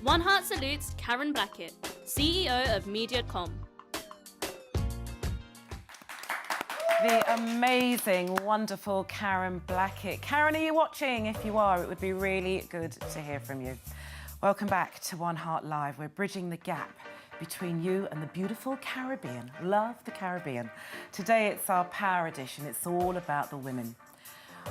One Heart salutes Karen Blackett, CEO of Mediacom. The amazing, wonderful Karen Blackett. Karen, are you watching? If you are, it would be really good to hear from you. Welcome back to One Heart Live. We're bridging the gap between you and the beautiful Caribbean. Love the Caribbean. Today it's our Power Edition. It's all about the women.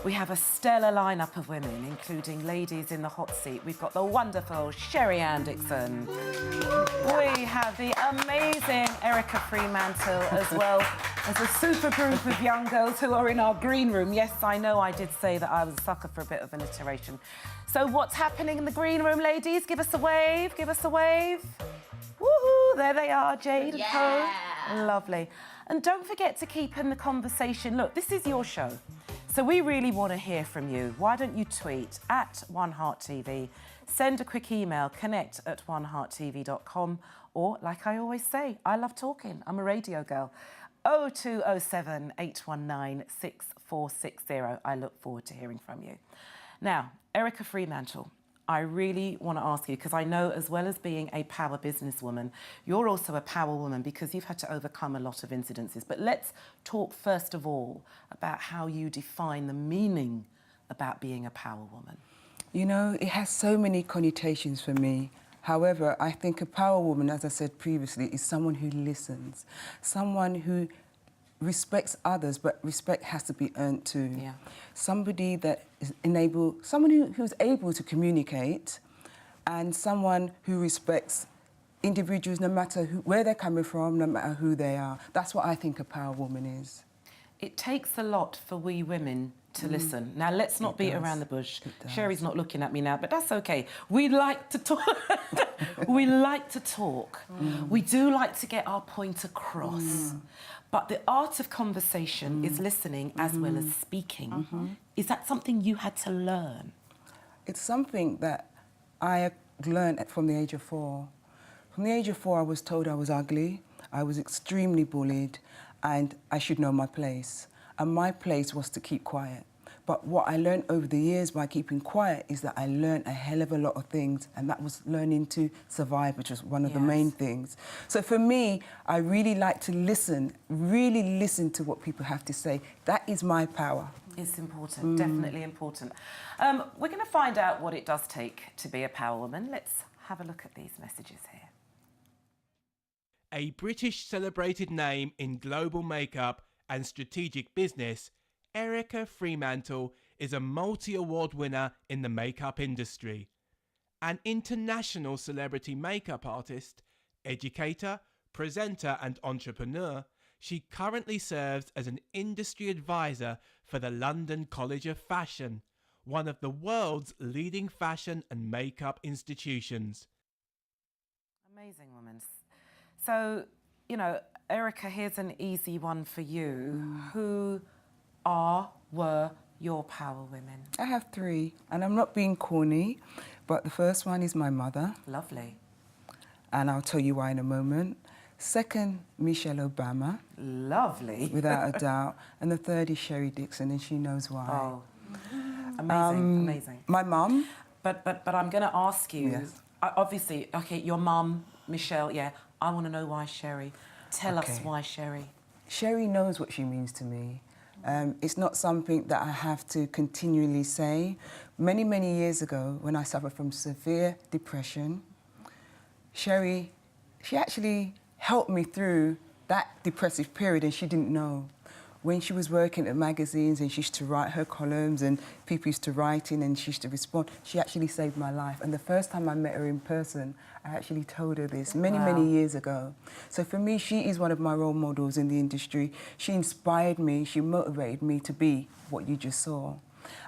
We have a stellar lineup of women, including ladies in the hot seat. We've got the wonderful Sherry-Ann Dixon. We have the amazing Eryca Freemantle, as well as a super group of young girls who are in our green room. Yes, I know I did say that I was a sucker for a bit of alliteration. So what's happening in the green room, ladies? Give us a wave, give us a wave. Woohoo, there they are, Jade and Co. Lovely. And don't forget to keep in the conversation. Look, this is your show. So we really want to hear from you. Why don't you tweet at 1HEART send a quick email, connect@onehearttv.com, or, like I always say, I love talking. I'm a radio girl. 0207 819 6460. I look forward to hearing from you. Now, Eryca Freemantle, I really want to ask you, because I know as well as being a power businesswoman, you're also a power woman because you've had to overcome a lot of incidences. But let's talk first of all about how you define the meaning about being a power woman. You know, it has so many connotations for me. However, I think a power woman, as I said previously, is someone who listens, someone who respects others, but respect has to be earned too. Yeah. Somebody that is someone who's able to communicate, and someone who respects individuals no matter where they're coming from, no matter who they are. That's what I think a power woman is. It takes a lot for we women to listen. Now, let's not beat around the bush. Sherry's not looking at me now, but that's okay. We like to talk. We like to talk. We do like to get our point across. But the art of conversation is listening as well as speaking. Is that something you had to learn? It's something that I learned from the age of 4. From the age of 4, I was told I was ugly, I was extremely bullied, and I should know my place. And my place was to keep quiet. But what I learned over the years by keeping quiet is that I learned a hell of a lot of things, and that was learning to survive, which was one of the main things. So for me, I really like to really listen to what people have to say. That is my power. It's important, definitely important. We're going to find out what it does take to be a power woman. Let's have a look at these messages here. A British celebrated name in global makeup and strategic business, Eryca Freemantle is a multi-award winner in the makeup industry. An international celebrity makeup artist, educator, presenter and entrepreneur, she currently serves as an industry advisor for the London College of Fashion, one of the world's leading fashion and makeup institutions. Amazing woman. So, you know, Eryca, here's an easy one for you. Who were your power women? I have 3, and I'm not being corny, but the first one is my mother. Lovely. And I'll tell you why in a moment. Second, Michelle Obama. Lovely. Without a doubt. And the third is Sherry Dixon, and she knows why. Oh, amazing, amazing. My mum. But I'm going to ask you, Yes. Obviously, okay, your mum, Michelle, yeah, I want to know why Sherry. Tell us why Sherry. Sherry knows what she means to me. It's not something that I have to continually say. Many, many years ago, when I suffered from severe depression, Sherry, she actually helped me through that depressive period, and she didn't know. When she was working at magazines and she used to write her columns and people used to write in and she used to respond, she actually saved my life. And the first time I met her in person, I actually told her this many, many years ago. So for me, she is one of my role models in the industry. She inspired me, she motivated me to be what you just saw.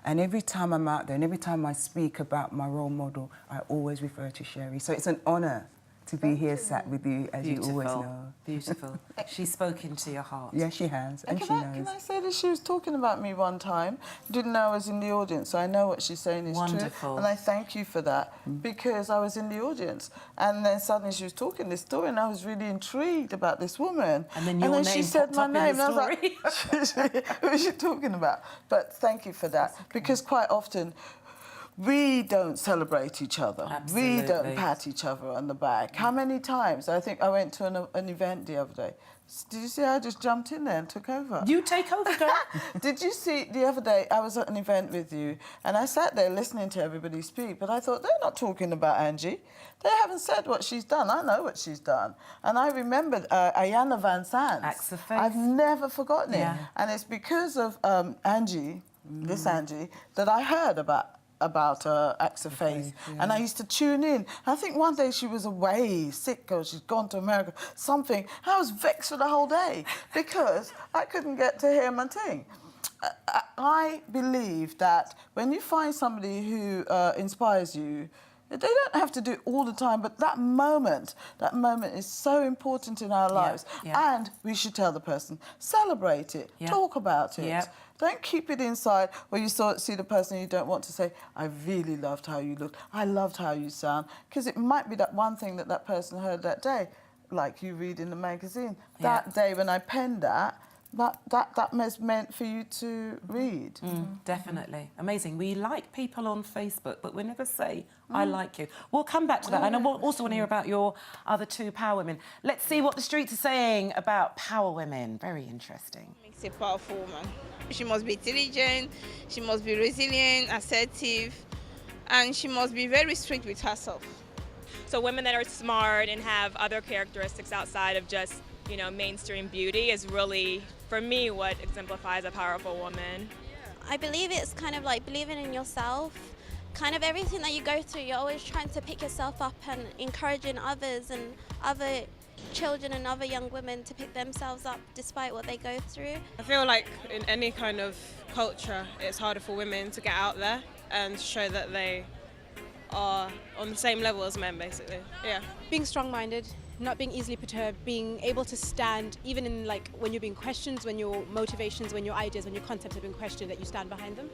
And every time I'm out there and every time I speak about my role model, I always refer to Sherry. So it's an honour to be here sat with you, as you always know. Beautiful. She's spoken to your heart. Yeah, she has, and she knows. Can I say that she was talking about me one time? Didn't know I was in the audience, so I know what she's saying is true. And I thank you for that, because I was in the audience. And then suddenly she was talking this story, and I was really intrigued about this woman. And then she said my name, and I was like, who is she talking about? But thank you for that, because quite often we don't celebrate each other. Absolutely. We don't pat each other on the back. How many times? I think I went to an event the other day. Did you see I just jumped in there and took over? You take over, girl. Did you see the other day I was at an event with you and I sat there listening to everybody speak, but I thought, they're not talking about Angie. They haven't said what she's done. I know what she's done. And I remembered Ayanna Van Sant. Acts of Faith. I've never forgotten it. Yeah. And it's because of Angie, this Angie, that I heard about Acts of Faith. Yeah. And I used to tune in. I think one day she was away, sick, or she'd gone to America, something. I was vexed for the whole day because I couldn't get to hear my thing. I believe that when you find somebody who inspires you, they don't have to do it all the time, but that moment is so important in our lives. Yeah. And we should tell the person, celebrate it, talk about it. Yeah. Don't keep it inside where you see the person you don't want to say, I really loved how you looked, I loved how you sound, because it might be that one thing that person heard that day, like you read in the magazine. That day when I penned that was meant for you to read. Definitely. Amazing. We like people on Facebook, but we never say, I like you. We'll come back to that. And I also want to hear about your other two power women. Let's see what the streets are saying about power women. Very interesting. Makes a powerful woman. She must be intelligent, she must be resilient, assertive, and she must be very strict with herself. So women that are smart and have other characteristics outside of just, mainstream beauty is really, for me, what exemplifies a powerful woman. I believe it's kind of like believing in yourself. Kind of everything that you go through, you're always trying to pick yourself up and encouraging others and other children and other young women to pick themselves up despite what they go through. I feel like in any kind of culture, it's harder for women to get out there and show that they are on the same level as men, basically. Yeah. Being strong-minded, not being easily perturbed, being able to stand even in when you're being questioned, when your motivations, when your ideas, when your concepts have been questioned, that you stand behind them.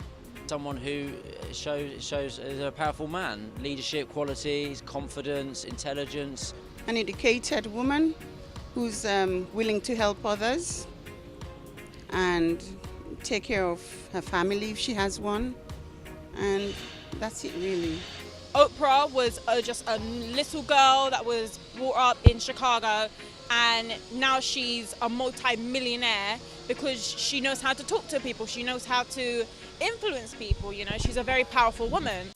Someone who shows as a powerful man, leadership qualities, confidence, intelligence. An educated woman who's willing to help others and take care of her family if she has one, and that's it really. Oprah was just a little girl that was brought up in Chicago, and now she's a multi-millionaire because she knows how to talk to people, she knows how to influence people, she's a very powerful woman.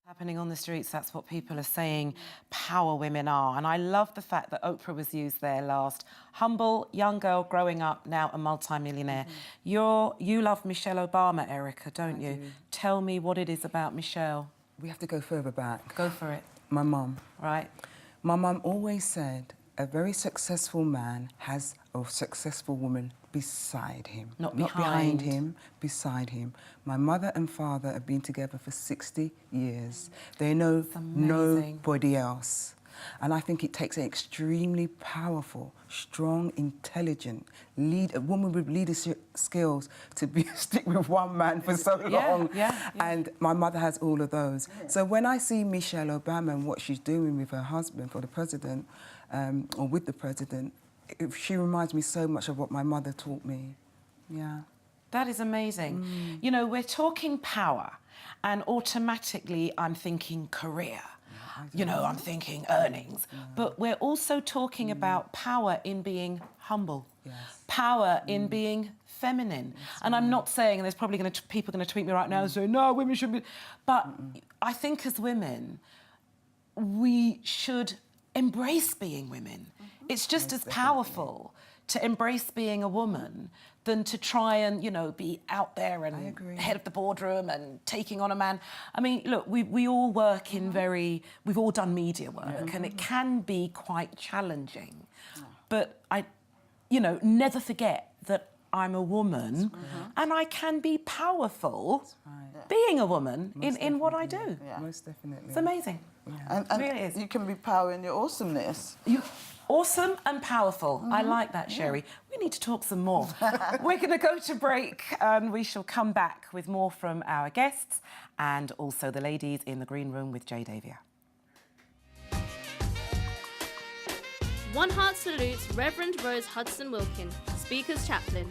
Happening on the streets, that's what people are saying power women are. And I love the fact that Oprah was used there last. Humble, young girl growing up, now a multi-millionaire. You love Michelle Obama, Eryca, don't you? Tell me what it is about Michelle. We have to go further back. Go for it. My mum. Right. My mum always said a very successful man has a successful woman beside him. Not behind him, beside him. My mother and father have been together for 60 years. They know nobody else. And I think it takes an extremely powerful, strong, intelligent a woman with leadership skills to stick with one man for so long. And my mother has all of those. So when I see Michelle Obama and what she's doing with her husband for the president, or with the president, she reminds me so much of what my mother taught me. Yeah. That is amazing. We're talking power, and automatically I'm thinking career. I'm thinking earnings. But we're also talking about power in being humble, power in being feminine. And I'm not saying, and there's probably people going to tweet me right now and say, no, women shouldn't be. But I think as women, we should embrace being women. It's just as powerful to embrace being a woman than to try and, be out there and head of the boardroom and taking on a man. I mean, look, we all work in we've all done media work, and it can be quite challenging. But never forget that I'm a woman and I can be powerful being a woman in what I do. Most definitely. It's amazing. And it really is. You can be power in your awesomeness. Awesome and powerful. I like that, Sherry. We need to talk some more. We're going to go to break and we shall come back with more from our guests and also the ladies in the green room with Jada Avia. 1HEART salutes Reverend Rose Hudson Wilkin, Speaker's Chaplain.